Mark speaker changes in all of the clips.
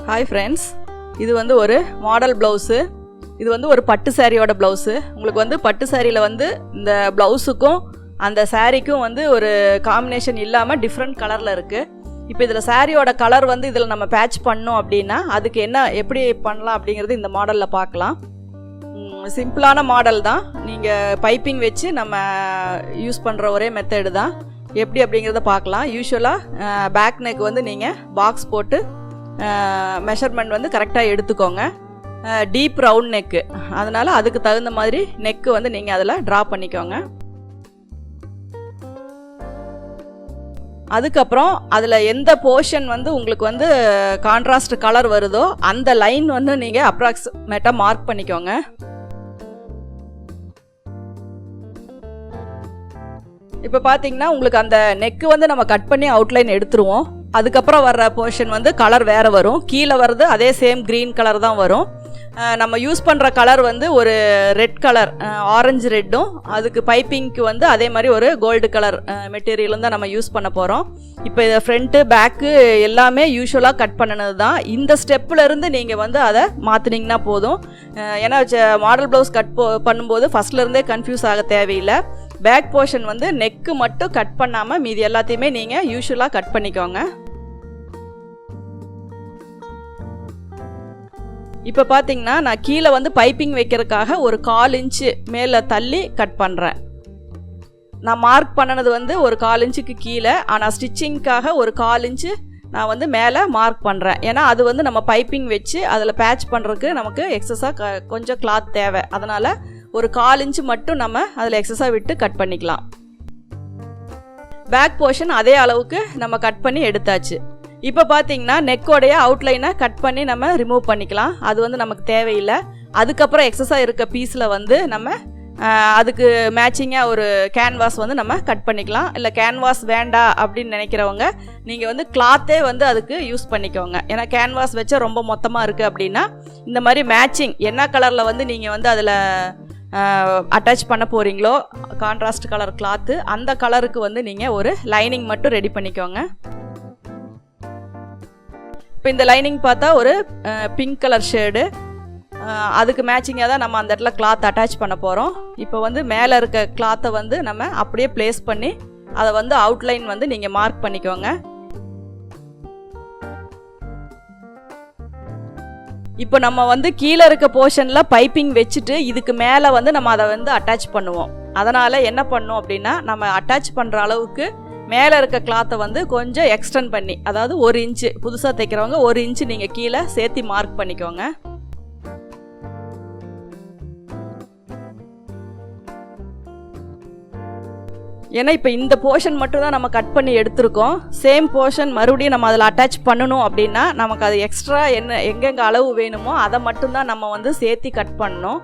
Speaker 1: Hi friends, இது வந்து ஒரு மாடல் ப்ளவுஸு. இது வந்து ஒரு பட்டு சாரியோட ப்ளவுஸு. உங்களுக்கு வந்து பட்டு சாரியில் வந்து இந்த ப்ளவுஸுக்கும் அந்த சாரிக்கும் வந்து ஒரு காம்பினேஷன் இல்லாமல் டிஃப்ரெண்ட் கலரில் இருக்குது. இப்போ இதில் சாரியோட கலர் வந்து இதில் நம்ம பேட்ச் பண்ணோம் அப்படின்னா அதுக்கு என்ன எப்படி பண்ணலாம் அப்படிங்கிறது இந்த மாடலில் பார்க்கலாம். சிம்பிளான மாடல் தான். நீங்கள் பைப்பிங் வச்சு நம்ம யூஸ் பண்ணுற ஒரே மெத்தடு தான். எப்படி அப்படிங்கிறத பார்க்கலாம். யூஸ்வலாக பேக் நெக் வந்து நீங்கள் பாக்ஸ் போட்டு மெஷர்மெண்ட் வந்து கரெக்டாக எடுத்துக்கோங்க. டீப் ரவுண்ட் நெக்கு, அதனால் அதுக்கு தகுந்த மாதிரி நெக்கு வந்து நீங்கள் அதில் ட்ரா பண்ணிக்கோங்க. அதுக்கப்புறம் அதில் எந்த போர்ஷன் வந்து உங்களுக்கு வந்து கான்ட்ராஸ்ட் கலர் வருதோ அந்த லைன் வந்து நீங்கள் அப்ராக்சிமேட்டாக மார்க் பண்ணிக்கோங்க. இப்போ பார்த்தீங்கன்னா உங்களுக்கு அந்த நெக்கு வந்து நம்ம கட் பண்ணி அவுட்லைன் எடுத்துருவோம். அதுக்கப்புறம் வர்ற போர்ஷன் வந்து கலர் வேறு வரும். கீழே வர்றது அதே சேம் க்ரீன் கலர் தான் வரும். நம்ம யூஸ் பண்ணுற கலர் வந்து ஒரு ரெட் கலர், ஆரஞ்சு ரெட்டும், அதுக்கு பைப்பிங்க்கு வந்து அதே மாதிரி ஒரு கோல்டு கலர் மெட்டீரியலும் தான் நம்ம யூஸ் பண்ண போகிறோம். இப்போ இதை ஃப்ரண்ட்டு பேக்கு எல்லாமே யூஸ்வலாக கட் பண்ணினது தான். இந்த ஸ்டெப்பிலேருந்து நீங்கள் வந்து அதை மாற்றினீங்கன்னா போதும். ஏன்னா மாடல் ப்ளவுஸ் கட் பண்ணும்போது ஃபஸ்ட்லேருந்தே கன்ஃபியூஸ் ஆக தேவையில்லை. பேக் போர்ஷன் வந்து நெக்கு மட்டும் கட் பண்ணாமல் மீதி எல்லாத்தையுமே நீங்கள் யூஸ்வலாக கட் பண்ணிக்கோங்க. இப்போ பார்த்தீங்கன்னா நான் கீழே வந்து பைப்பிங் வைக்கிறதுக்காக ஒரு 1/4 இன்ச்சு மேலே தள்ளி கட் பண்ணுறேன். நான் மார்க் பண்ணினது வந்து ஒரு 1/4 இன்ச்சுக்கு கீழே, ஆனால் ஸ்டிச்சிங்க்காக ஒரு 1/4 இன்ச்சு நான் வந்து மேலே மார்க் பண்ணுறேன். ஏன்னா அது வந்து நம்ம பைப்பிங் வச்சு அதில் பேட்ச் பண்ணுறதுக்கு நமக்கு எக்ஸஸாக கொஞ்சம் கிளாத் தேவை. அதனால் ஒரு 1/4 இன்ச்சு மட்டும் நம்ம அதில் எக்ஸஸாக விட்டு கட் பண்ணிக்கலாம். பேக் போர்ஷன் அதே அளவுக்கு நம்ம கட் பண்ணி எடுத்தாச்சு. இப்போ பார்த்தீங்கன்னா நெக்கோடைய அவுட்லைனை கட் பண்ணி நம்ம ரிமூவ் பண்ணிக்கலாம். அது வந்து நமக்கு தேவையில்லை. அதுக்கப்புறம் எக்ஸஸாக இருக்க பீஸில் வந்து நம்ம அதுக்கு மேட்சிங்காக ஒரு கேன்வாஸ் வந்து நம்ம கட் பண்ணிக்கலாம். இல்லை கேன்வாஸ் வேண்டாம் அப்படின்னு நினைக்கிறவங்க நீங்கள் வந்து கிளாத்தே வந்து அதுக்கு யூஸ் பண்ணிக்கோங்க. ஏன்னா கேன்வாஸ் வச்சா ரொம்ப மொத்தமாக இருக்குது அப்படின்னா இந்த மாதிரி மேட்சிங் என்ன கலரில் வந்து நீங்கள் வந்து அதில் அட்டாச் பண்ண போகிறீங்களோ கான்ட்ராஸ்ட் கலர் கிளாத்து, அந்த கலருக்கு வந்து நீங்கள் ஒரு லைனிங் மட்டும் ரெடி பண்ணிக்கோங்க. இப்போ இந்த லைனிங் பார்த்தா ஒரு பிங்க் கலர் ஷேடு, அதுக்கு மேட்சிங்காக தான் நம்ம அந்த இடத்துல கிளாத் அட்டாச் பண்ண போகிறோம். இப்போ வந்து மேலே இருக்க கிளாத்தை வந்து நம்ம அப்படியே ப்ளேஸ் பண்ணி அதை வந்து அவுட்லைன் வந்து நீங்கள் மார்க் பண்ணிக்கோங்க. இப்போ நம்ம வந்து கீழே இருக்க போர்ஷனில் பைப்பிங் வச்சுட்டு இதுக்கு மேலே வந்து நம்ம அதை வந்து அட்டாச் பண்ணுவோம். அதனால் என்ன பண்ணோம் அப்படின்னா நம்ம அட்டாச் பண்ணுற அளவுக்கு மேலே இருக்க கிளாத்தை வந்து கொஞ்சம் எக்ஸ்டெண்ட் பண்ணி, அதாவது 1 இன்ச்சு, புதுசாக தைக்கிறவங்க 1 இன்ச்சு நீங்கள் கீழே சேர்த்து மார்க் பண்ணிக்கோங்க. ஏன்னா இப்போ இந்த போர்ஷன் மட்டும் தான் நம்ம கட் பண்ணி எடுத்திருக்கோம். சேம் போர்ஷன் மறுபடியும் நம்ம அதில் அட்டாச் பண்ணணும் அப்படின்னா நமக்கு அது எக்ஸ்ட்ரா எங்கெங்கே அளவு வேணுமோ அதை மட்டும்தான் நம்ம வந்து சேர்த்து கட் பண்ணணும்.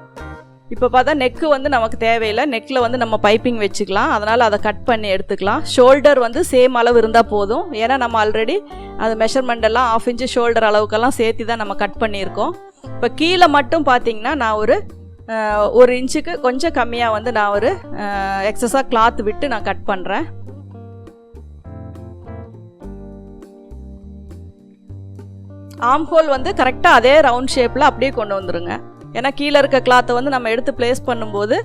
Speaker 1: இப்போ பார்த்தா நெக்கு வந்து நமக்கு தேவையில்லை. நெக்கில் வந்து நம்ம பைப்பிங் வச்சுக்கலாம். அதனால் அதை கட் பண்ணி எடுத்துக்கலாம். ஷோல்டர் வந்து சேம் அளவு இருந்தால் போதும். ஏன்னா நம்ம ஆல்ரெடி அது மெஷர்மெண்ட் எல்லாம் 1/2 இன்ச்சு ஷோல்டர் அளவுக்கெல்லாம் சேர்த்து தான் நம்ம கட் பண்ணியிருக்கோம். இப்போ கீழே மட்டும் பார்த்தீங்கன்னா நான் ஒரு 1 இன்ச்சுக்கு கொஞ்சம் கம்மியாக வந்து நான் ஒரு எக்ஸஸாக கிளாத் விட்டு நான் கட் பண்ணுறேன். ஆர்ம் ஹோல் வந்து கரெக்டாக அதே ரவுண்ட் ஷேப்பில் அப்படியே கொண்டு வந்துடுங்க. ஏன்னா கீழே இருக்க கிளாத்தை வந்து நம்ம எடுத்து ப்ளேஸ் பண்ணும்போது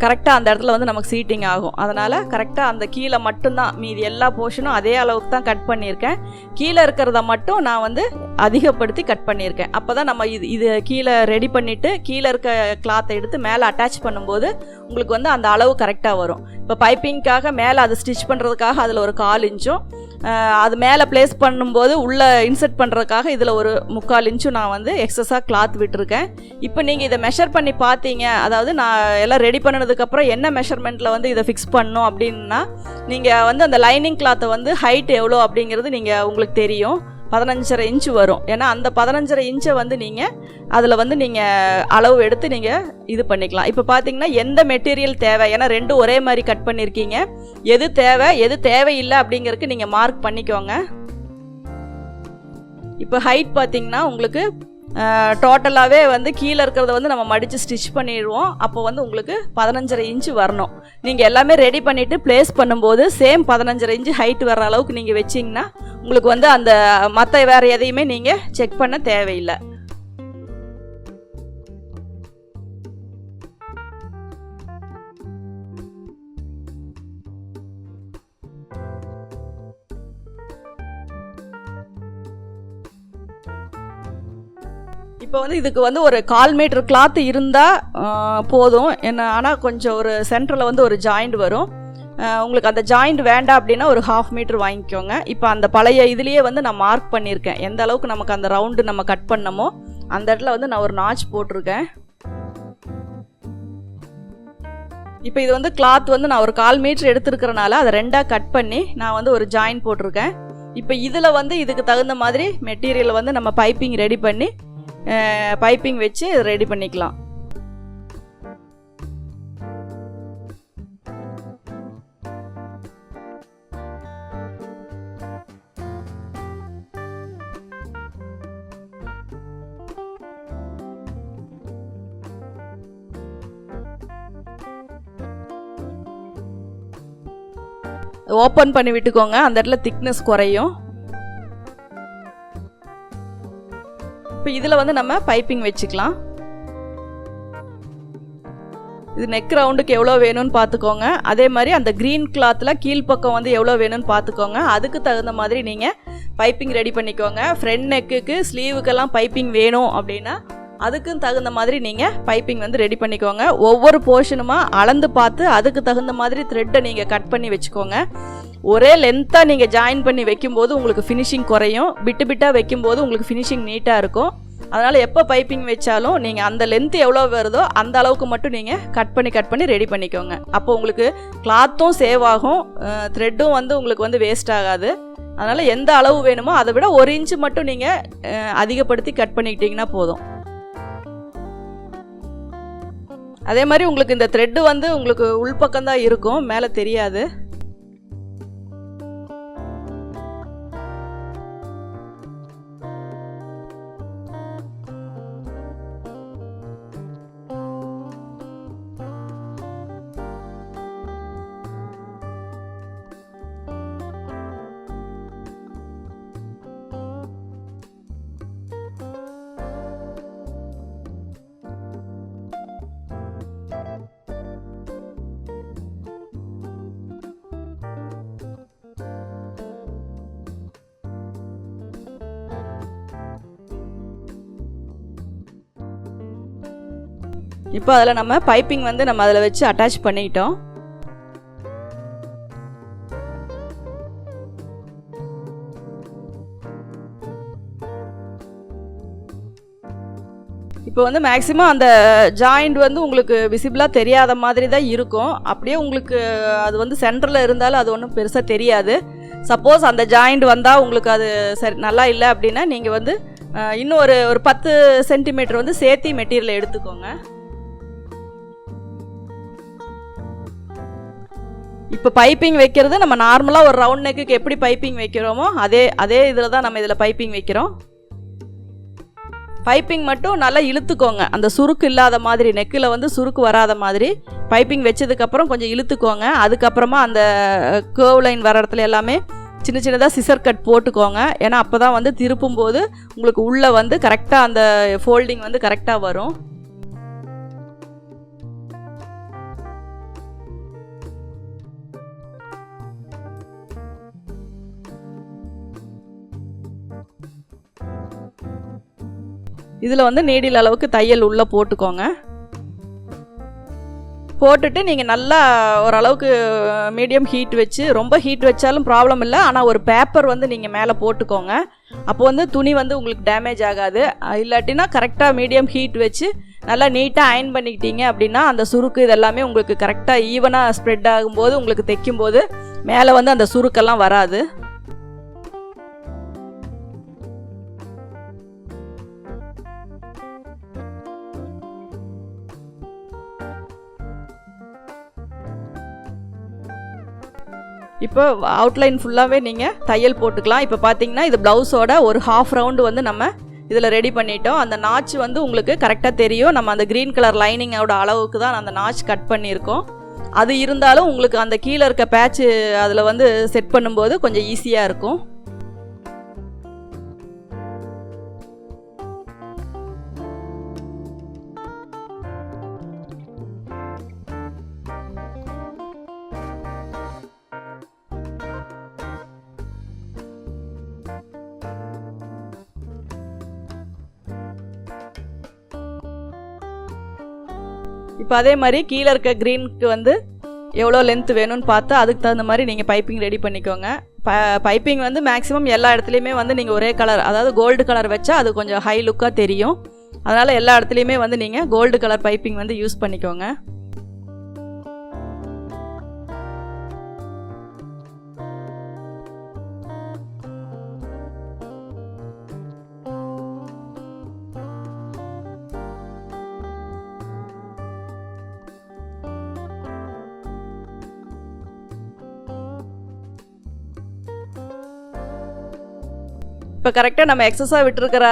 Speaker 1: கரெக்டாக அந்த இடத்துல வந்து நமக்கு சீட்டிங் ஆகும். அதனால் கரெக்டாக அந்த கீழே மட்டும்தான், மீதி எல்லா போர்ஷனும் அதே அளவுக்கு தான் கட் பண்ணியிருக்கேன். கீழே இருக்கிறத மட்டும் நான் வந்து அதிகப்படுத்தி கட் பண்ணியிருக்கேன். அப்போ தான் நம்ம இது கீழே ரெடி பண்ணிவிட்டு கீழே இருக்க கிளாத்தை எடுத்து மேலே அட்டாச் பண்ணும்போது உங்களுக்கு வந்து அந்த அளவு கரெக்டாக வரும். இப்போ பைப்பிங்க்காக மேலே அது ஸ்டிச் பண்ணுறதுக்காக அதில் ஒரு 1/4 இன்ச்சும், அது மேலே ப்ளேஸ் பண்ணும்போது உள்ளே இன்சர்ட் பண்ணுறதுக்காக இதில் ஒரு 3/4 இன்ச்சும் நான் வந்து எக்ஸஸாக கிளாத் விட்டுருக்கேன். இப்போ நீங்கள் இதை மெஷர் பண்ணி பார்த்தீங்க, அதாவது நான் எல்லாம் ரெடி பண்ணினதுக்கப்புறம் என்ன மெஷர்மெண்ட்டில் வந்து இதை ஃபிக்ஸ் பண்ணணும் அப்படின்னா நீங்கள் வந்து அந்த லைனிங் கிளாத்தை வந்து ஹைட் எவ்வளோ அப்படிங்கிறது நீங்கள் உங்களுக்கு தெரியும். 15.5 இன்ச்சு வரும். ஏன்னா அந்த 15.5 இன்ச்சை வந்து நீங்கள் அதில் வந்து நீங்கள் அளவு எடுத்து நீங்கள் இது பண்ணிக்கலாம். இப்போ பார்த்தீங்கன்னா எந்த மெட்டீரியல் தேவை, ஏன்னா ரெண்டும் ஒரே மாதிரி கட் பண்ணியிருக்கீங்க, எது தேவை எது தேவையில்லை அப்படிங்கிறதுக்கு நீங்கள் மார்க் பண்ணிக்கோங்க. இப்போ ஹைட் பார்த்தீங்கன்னா உங்களுக்கு டோட்டலாகவே வந்து கீழே இருக்கிறத வந்து நம்ம மடித்து ஸ்டிச் பண்ணிடுவோம். அப்போ வந்து உங்களுக்கு 15.5 இன்ச்சு வரணும். நீங்கள் எல்லாமே ரெடி பண்ணிவிட்டு ப்ளேஸ் பண்ணும்போது சேம் 15.5 இன்ச்சு ஹைட் வர்ற அளவுக்கு நீங்கள் வச்சிங்கன்னா உங்களுக்கு வந்து அந்த மற்ற வேறு எதையுமே நீங்கள் செக் பண்ண தேவையில்லை. இப்போ வந்து இதுக்கு வந்து ஒரு 1/4 மீட்டர் கிளாத் இருந்தால் போதும் என்ன. ஆனால் கொஞ்சம் ஒரு சென்டரில் வந்து ஒரு ஜாயிண்ட் வரும். உங்களுக்கு அந்த ஜாயிண்ட் வேண்டாம் அப்படின்னா ஒரு 1/2 மீட்டர் வாங்கிக்கோங்க. இப்போ அந்த பழைய இதுலேயே வந்து நான் மார்க் பண்ணியிருக்கேன். எந்த அளவுக்கு நமக்கு அந்த ரவுண்டு நம்ம கட் பண்ணமோ அந்த இடத்துல வந்து நான் ஒரு நாச் போட்டிருக்கேன். இப்போ இது வந்து கிளாத் வந்து நான் ஒரு 1/4 மீட்டர் எடுத்துருக்கிறனால அதை 2ஆக கட் பண்ணி நான் வந்து ஒரு ஜாயின் போட்டிருக்கேன். இப்போ இதில் வந்து இதுக்கு தகுந்த மாதிரி மெட்டீரியலை வந்து நம்ம பைப்பிங் ரெடி பண்ணி பைப்பிங் வச்சு ரெடி பண்ணிக்கலாம். ஓப்பன் பண்ணி விட்டுக்கோங்க, அந்த இடத்துல திக்னஸ் குறையும். இப்போ இதில் வந்து நம்ம பைப்பிங் வச்சுக்கலாம். இது நெக் ரவுண்டுக்கு எவ்வளோ வேணும்னு பார்த்துக்கோங்க. அதே மாதிரி அந்த க்ரீன் கிளாத்தில் கீழ்ப்பக்கம் வந்து எவ்வளோ வேணும்னு பார்த்துக்கோங்க. அதுக்கு தகுந்த மாதிரி நீங்கள் பைப்பிங் ரெடி பண்ணிக்கோங்க. ஃப்ரண்ட் நெக்குக்கு ஸ்லீவுக்கெல்லாம் பைப்பிங் வேணும் அப்படின்னா அதுக்கும் தகுந்த மாதிரி நீங்கள் பைப்பிங் வந்து ரெடி பண்ணிக்கோங்க. ஒவ்வொரு போர்ஷனுமாக அளந்து பார்த்து அதுக்கு தகுந்த மாதிரி த்ரெட்டை நீங்கள் கட் பண்ணி வச்சுக்கோங்க. ஒரே லென்த்தாக நீங்கள் ஜாயின் பண்ணி வைக்கும்போது உங்களுக்கு ஃபினிஷிங் குறையும். பிட்டு பிட்டாக வைக்கும்போது உங்களுக்கு ஃபினிஷிங் நீட்டாக இருக்கும். அதனால் எப்போ பைப்பிங் வச்சாலும் நீங்கள் அந்த லென்த்து எவ்வளோ வருதோ அந்த அளவுக்கு மட்டும் நீங்கள் கட் பண்ணி ரெடி பண்ணிக்கோங்க. அப்போ உங்களுக்கு கிளாத்தும் சேவ் ஆகும், த்ரெட்டும் வந்து உங்களுக்கு வந்து வேஸ்ட் ஆகாது. அதனால் எந்த அளவு வேணுமோ அதை விட 1 இன்ச்சு மட்டும் நீங்கள் அதிகப்படுத்தி கட் பண்ணிக்கிட்டிங்கன்னா போதும். அதே மாதிரி உங்களுக்கு இந்த த்ரெட்டு வந்து உங்களுக்கு உள்பக்கம்தான் இருக்கும், மேலே தெரியாது. இப்போ அதில் நம்ம பைப்பிங் வந்து நம்ம அதில் வச்சு அட்டாச் பண்ணிட்டோம். இப்போ வந்து மேக்ஸிமம் அந்த ஜாயிண்ட் வந்து உங்களுக்கு விசிபிளாக தெரியாத மாதிரி தான் இருக்கும். அப்படியே உங்களுக்கு அது வந்து சென்டரில் இருந்தாலும் அது ஒன்றும் பெருசாக தெரியாது. சப்போஸ் அந்த ஜாயிண்ட் வந்தால் உங்களுக்கு அது சரி நல்லா இல்லை அப்படின்னா நீங்கள் வந்து இன்னும் ஒரு 10 சென்டிமீட்டர் வந்து சேர்த்தி மெட்டீரியல் எடுத்துக்கோங்க. இப்போ பைப்பிங் வைக்கிறது நம்ம நார்மலாக ஒரு ரவுண்ட் நெக்குக்கு எப்படி பைப்பிங் வைக்கிறோமோ அதே இதில் தான் நம்ம இதில் பைப்பிங் வைக்கிறோம். பைப்பிங் மட்டும் நல்லா இழுத்துக்கோங்க, அந்த சுருக்கு இல்லாத மாதிரி, நெக்கில் வந்து சுருக்கு வராத மாதிரி பைப்பிங் வச்சதுக்கப்புறம் கொஞ்சம் இழுத்துக்கோங்க. அதுக்கப்புறமா அந்த கர்வ் லைன் வர இடத்துல எல்லாமே சின்ன சின்னதாக சிசர் கட் போட்டுக்கோங்க. ஏன்னா அப்போ தான் வந்து திருப்பும்போது உங்களுக்கு உள்ளே வந்து கரெக்டாக அந்த ஃபோல்டிங் வந்து கரெக்டாக வரும். இதில் வந்து நீடில் அளவுக்கு தையல் உள்ளே போட்டுக்கோங்க. போட்டுட்டு நீங்கள் நல்லா ஓரளவுக்கு மீடியம் ஹீட் வச்சு, ரொம்ப ஹீட் வச்சாலும் ப்ராப்ளம் இல்லை, ஆனால் ஒரு பேப்பர் வந்து நீங்கள் மேலே போட்டுக்கோங்க. அப்போ வந்து துணி வந்து உங்களுக்கு டேமேஜ் ஆகாது. இல்லாட்டினா கரெக்டாக மீடியம் ஹீட் வச்சு நல்லா நீட்டாக அயன் பண்ணிக்கிட்டீங்க அப்படின்னா அந்த சுருக்கு இதெல்லாமே உங்களுக்கு கரெக்டாக ஈவனாக ஸ்ப்ரெட் ஆகும்போது உங்களுக்கு தைக்கும்போது மேலே வந்து அந்த சுருக்கெல்லாம் வராது. இப்போ அவுட்லைன் ஃபுல்லாகவே நீங்கள் தையல் போட்டுக்கலாம். இப்போ பார்த்தீங்கன்னா இது ப்ளவுஸோட ஒரு 1/2 ரவுண்டு வந்து நம்ம இதில் ரெடி பண்ணிட்டோம். அந்த நாச் வந்து உங்களுக்கு கரெக்டாக தெரியும். நம்ம அந்த க்ரீன் கலர் லைனிங்கோட அளவுக்கு தான் அந்த நாச் கட் பண்ணியிருக்கோம். அது இருந்தாலும் உங்களுக்கு அந்த கீழே இருக்க பேட்ச் அதில் வந்து செட் பண்ணும்போது கொஞ்சம் ஈஸியாக இருக்கும். இப்போ அதே மாதிரி கீழே இருக்க க்ரீனுக்கு வந்து எவ்வளோ லென்த் வேணும்னு பார்த்து அதுக்கு தகுந்த மாதிரி நீங்கள் பைப்பிங் ரெடி பண்ணிக்கோங்க. பைப்பிங் வந்து மேக்ஸிமம் எல்லா இடத்துலையுமே வந்து நீங்கள் ஒரே கலர், அதாவது கோல்டு கலர் வச்சா அது கொஞ்சம் ஹை லுக்காக தெரியும். அதனால் எல்லா இடத்துலையுமே வந்து நீங்கள் கோல்டு கலர் பைப்பிங் வந்து யூஸ் பண்ணிக்கோங்க. இப்போ கரெக்டாக நம்ம எக்ஸஸாக விட்டுருக்கிற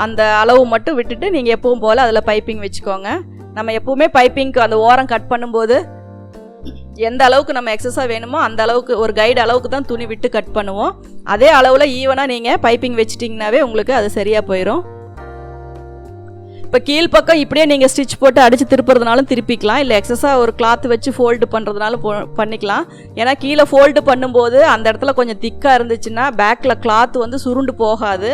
Speaker 1: அந்த அளவு மட்டும் விட்டுட்டு நீங்கள் எப்பவும் போல் அதில் பைப்பிங் வச்சுக்கோங்க. நம்ம எப்போவுமே பைப்பிங்க்கு அந்த ஓரம் கட் பண்ணும்போது எந்த அளவுக்கு நம்ம எக்ஸஸாக வேணுமோ அந்த அளவுக்கு ஒரு கைடு அளவுக்கு தான் துணி விட்டு கட் பண்ணுவோம். அதே அளவில் ஈவனாக நீங்கள் பைப்பிங் வச்சிட்டிங்கனாவே உங்களுக்கு அது சரியாக போயிடும். இப்போ கீழ்ப்பக்கம் இப்படியே நீங்கள் ஸ்டிச் போட்டு அடித்து திருப்புறதுனாலும் திருப்பிக்கலாம், இல்லை எக்ஸஸாக ஒரு கிளாத் வச்சு ஃபோல்டு பண்ணுறதுனாலும் பண்ணிக்கலாம். ஏன்னா கீழே ஃபோல்டு பண்ணும்போது அந்த இடத்துல கொஞ்சம் திக்காக இருந்துச்சுன்னா பேக்கில் கிளாத் வந்து சுருண்டு போகாது.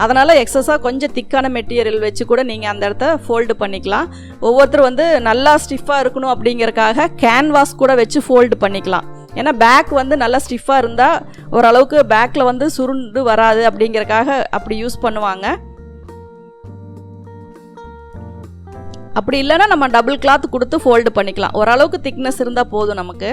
Speaker 1: அதனால் எக்ஸஸாக கொஞ்சம் திக்கான மெட்டீரியல் வச்சு கூட நீங்கள் அந்த இடத்த ஃபோல்டு பண்ணிக்கலாம். ஒவ்வொருத்தர் வந்து நல்லா ஸ்டிஃபாக இருக்கணும் அப்படிங்கிறக்காக கேன்வாஸ் கூட வச்சு ஃபோல்டு பண்ணிக்கலாம். ஏன்னா பேக் வந்து நல்லா ஸ்டிஃபாக இருந்தால் ஓரளவுக்கு பேக்கில் வந்து சுருண்டு வராது அப்படிங்கிறக்காக அப்படி யூஸ் பண்ணுவாங்க. அப்படி இல்லைன்னா நம்ம டபுள் கிளாத் கொடுத்து ஃபோல்டு பண்ணிக்கலாம். ஓரளவுக்கு திக்னஸ் இருந்தால் போதும் நமக்கு.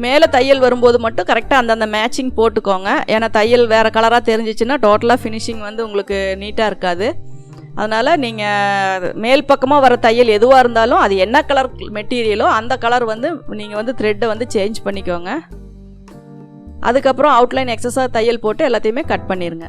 Speaker 1: மேலே தையல் வரும்போது மட்டும் கரெக்டாக அந்தந்த மேட்சிங் போட்டுக்கோங்க. ஏன்னா தையல் வேறு கலராக தெரிஞ்சிச்சுன்னா டோட்டலாக ஃபினிஷிங் வந்து உங்களுக்கு நீட்டாக இருக்காது. அதனால் நீங்கள் மேல் பக்கமாக வர தையல் எதுவாக இருந்தாலும் அது என்ன கலர் மெட்டீரியலோ அந்த கலர் வந்து நீங்கள் வந்து த்ரெட்டை வந்து சேஞ்ச் பண்ணிக்கோங்க. அதுக்கப்புறம் அவுட்லைன் எக்ஸஸாக தையல் போட்டு எல்லாத்தையுமே கட் பண்ணிடுங்க.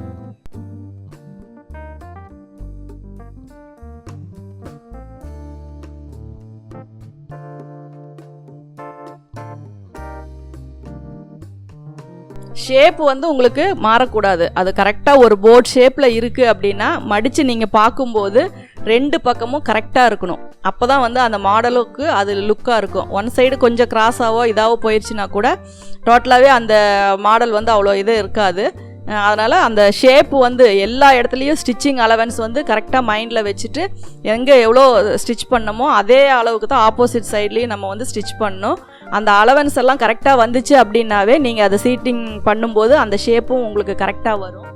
Speaker 1: ஷேப் வந்து உங்களுக்கு மாறக்கூடாது. அது கரெக்டாக ஒரு போர்ட் ஷேப்பில் இருக்குது அப்படின்னா மடித்து நீங்கள் பார்க்கும்போது ரெண்டு பக்கமும் கரெக்டாக இருக்கணும். அப்போ தான் வந்து அந்த மாடலுக்கு அது லுக்காக இருக்கும். ஒன் சைடு கொஞ்சம் கிராஸாவோ இதாவோ போயிடுச்சுன்னா கூட டோட்டலாகவே அந்த மாடல் வந்து அவ்வளோ இது இருக்காது. அதனால் அந்த ஷேப்பு வந்து எல்லா இடத்துலையும் ஸ்டிச்சிங் அலவன்ஸ் வந்து கரெக்டாக மைண்டில் வச்சுட்டு எங்கே எவ்வளோ ஸ்டிச் பண்ணமோ அதே அளவுக்கு தான் ஆப்போசிட் சைட்லேயும் நம்ம வந்து ஸ்டிச் பண்ணணும். அந்த அலவன்ஸ் எல்லாம் கரெக்டாக வந்துச்சு அப்படின்னாவே நீங்கள் அதை சீட்டிங் பண்ணும்போது அந்த ஷேப்பும் உங்களுக்கு கரெக்டாக வரும்.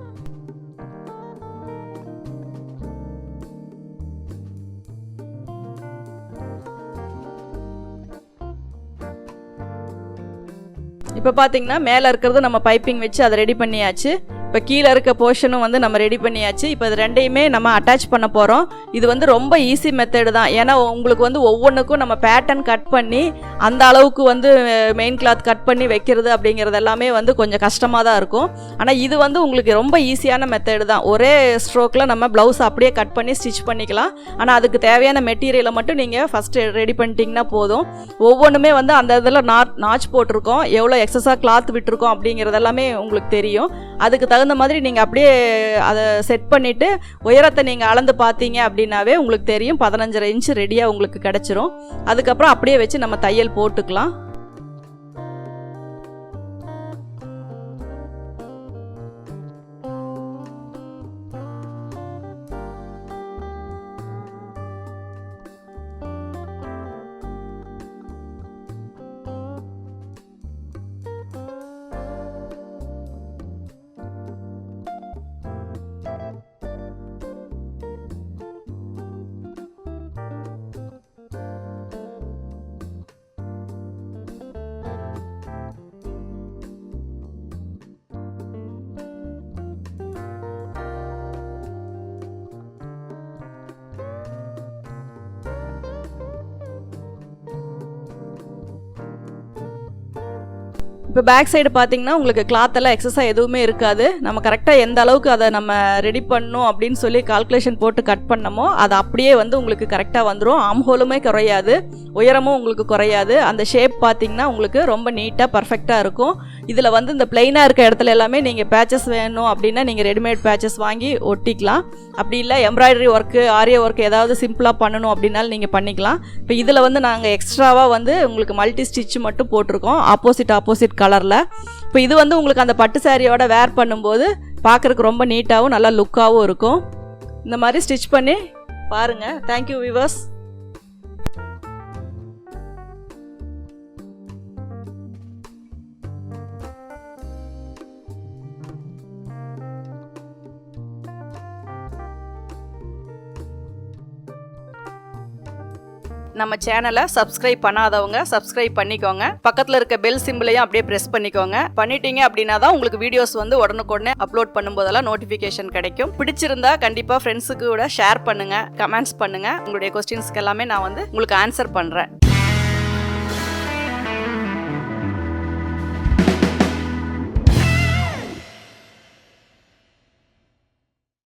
Speaker 1: இப்போ பார்த்தீங்கன்னா மேலே இருக்கிறது நம்ம பைப்பிங் வச்சு அதை ரெடி பண்ணியாச்சு. இப்போ கீழே இருக்க போர்ஷனும் வந்து நம்ம ரெடி பண்ணியாச்சு. இப்போ இது ரெண்டையுமே நம்ம அட்டாச் பண்ண போகிறோம். இது வந்து ரொம்ப ஈஸி மெத்தடு தான். ஏன்னா உங்களுக்கு வந்து ஒவ்வொன்றுக்கும் நம்ம பேட்டர்ன் கட் பண்ணி அந்த அளவுக்கு வந்து மெயின் கிளாத் கட் பண்ணி வைக்கிறது அப்படிங்கிறது எல்லாமே வந்து கொஞ்சம் கஷ்டமாக தான் இருக்கும். ஆனால் இது வந்து உங்களுக்கு ரொம்ப ஈஸியான மெத்தடு தான். ஒரே ஸ்ட்ரோக்கில் நம்ம ப்ளவுஸ் அப்படியே கட் பண்ணி ஸ்டிச் பண்ணிக்கலாம். ஆனால் அதுக்கு தேவையான மெட்டீரியலை மட்டும் நீங்கள் ஃபஸ்ட்டு ரெடி பண்ணிட்டீங்கன்னா போதும். ஒவ்வொன்றுமே வந்து அந்த இதில் நாச் போட்டிருக்கோம், எவ்வளோ எக்ஸஸாக கிளாத் விட்டுருக்கோம் அப்படிங்கிறது எல்லாமே உங்களுக்கு தெரியும். அதுக்கு தகுந்த மாதிரி நீங்கள் அப்படியே அதை செட் பண்ணிவிட்டு உயரத்தை நீங்கள் அளந்து பார்த்தீங்க அப்படின்னாவே உங்களுக்கு தெரியும் 15.5 இன்ச் ரெடியாக உங்களுக்கு கிடச்சிரும். அதுக்கப்புறம் அப்படியே வச்சு நம்ம தையல் போட்டுக்கலாம். இப்போ பேக் சைடு பார்த்தீங்கன்னா உங்களுக்கு கிளாத் எல்லாம் எக்ஸஸாக எதுவுமே இருக்காது. நம்ம கரெக்டாக எந்த அளவுக்கு அதை நம்ம ரெடி பண்ணணும் அப்படின்னு சொல்லி கால்குலேஷன் போட்டு கட் பண்ணமோ அது அப்படியே வந்து உங்களுக்கு கரெக்டாக வந்துடும். ஆம் ஹோலுமே குறையாது, உயரமும் உங்களுக்கு குறையாது. அந்த ஷேப் பார்த்தீங்கன்னா உங்களுக்கு ரொம்ப நீட்டாக பர்ஃபெக்டாக இருக்கும். இதில் வந்து இந்த பிளெயினாக இருக்க இடத்துல எல்லாமே நீங்கள் பேச்சஸ் வேணும் அப்படின்னா நீங்கள் ரெடிமேட் பேச்சஸ் வாங்கி ஒட்டிக்கலாம். அப்படி இல்லை எம்ப்ராய்டரி ஒர்க்கு, ஆரிய ஒர்க் ஏதாவது சிம்பிளாக பண்ணணும் அப்படின்னாலும் நீங்கள் பண்ணிக்கலாம். இப்போ இதில் வந்து நாங்கள் எக்ஸ்ட்ராவாக வந்து உங்களுக்கு மல்டி ஸ்டிச் மட்டும் போட்டிருக்கோம் ஆப்போசிட் கலரில். இப்போ இது வந்து உங்களுக்கு அந்த பட்டு சாரியோட வேர் பண்ணும்போது பார்க்குறதுக்கு ரொம்ப நீட்டாகவும் நல்லா லுக்காகவும் இருக்கும். இந்த மாதிரி ஸ்டிச் பண்ணி பாருங்கள். Thank you viewers. நம்ம சேனலை சப்ஸ்கிரைப் பண்ணாதவங்க சப்ஸ்கிரைப் பண்ணிக்கோங்க. பக்கத்தில் இருக்க பெல் சிம்பிளையும் அப்படியே ப்ரெஸ் பண்ணிக்கோங்க. பண்ணிட்டீங்க அப்படின்னா தான் உங்களுக்கு வீடியோஸ் வந்து உடனுக்குடனே அப்லோட் பண்ணும்போதெல்லாம் நோட்டிஃபிகேஷன் கிடைக்கும். பிடிச்சிருந்தா கண்டிப்பாக ஃப்ரெண்ட்ஸுக்கு கூட ஷேர் பண்ணுங்கள், கமெண்ட்ஸ் பண்ணுங்கள். உங்களுடைய கொஸ்டின்ஸ்க்கு எல்லாமே நான் வந்து உங்களுக்கு ஆன்சர் பண்ணுறேன்.